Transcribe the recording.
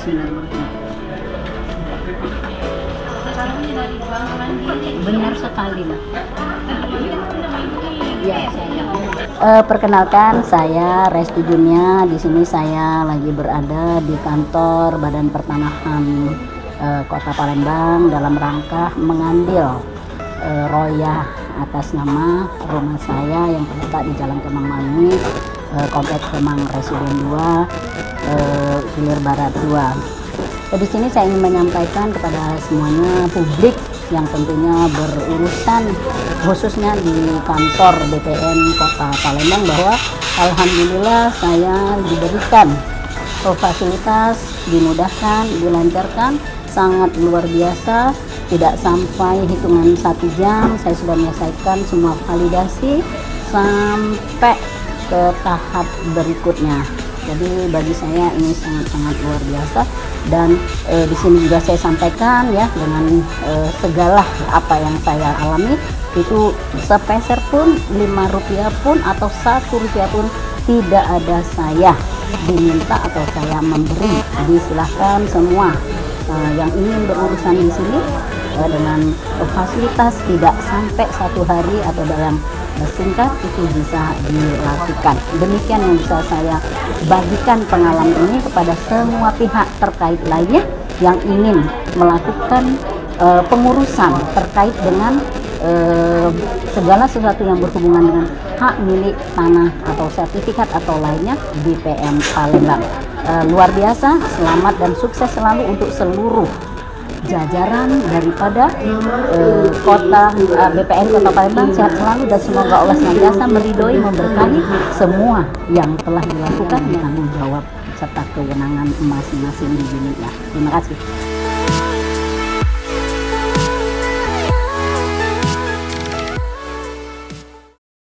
Bismillahirrahmanirrahim. Benar sekali, Mbak. Ya, perkenalkan saya Resti Junia. Di sini saya lagi berada di kantor Badan Pertanahan Kota Palembang dalam rangka mengambil royah atas nama rumah saya yang terletak di Jalan Kemang Mani, Kompleks Kemang Residen 2, Hilir Barat 2. Di sini saya ingin menyampaikan kepada semuanya publik yang tentunya berurusan khususnya di kantor BPN Kota Palembang bahwa alhamdulillah saya diberikan fasilitas, dimudahkan, dilancarkan, sangat luar biasa. Tidak sampai hitungan 1 jam saya sudah menyelesaikan semua validasi sampai ke tahap berikutnya. Jadi bagi saya ini sangat-sangat luar biasa, dan di sini juga saya sampaikan ya, dengan segala apa yang saya alami itu sepeser pun, 5 rupiah pun atau 1 rupiah pun tidak ada saya diminta atau saya memberi. Jadi silahkan semua yang ingin berurusan di sini dengan fasilitas tidak sampai 1 hari atau dalam singkat itu bisa dilakukan. Demikian yang bisa saya bagikan pengalaman ini kepada semua pihak terkait lainnya yang ingin melakukan pengurusan terkait dengan segala sesuatu yang berhubungan dengan hak milik tanah atau sertifikat atau lainnya di PM Palembang. Luar biasa, selamat dan sukses selalu untuk seluruh jajaran daripada kota BPN Kota Palembang. Sehat selalu dan semoga Allah senantiasa meridhoi, memberkahi semua yang telah dilakukan tanggung jawab serta kewenangan masing-masing di dunia. Terima kasih.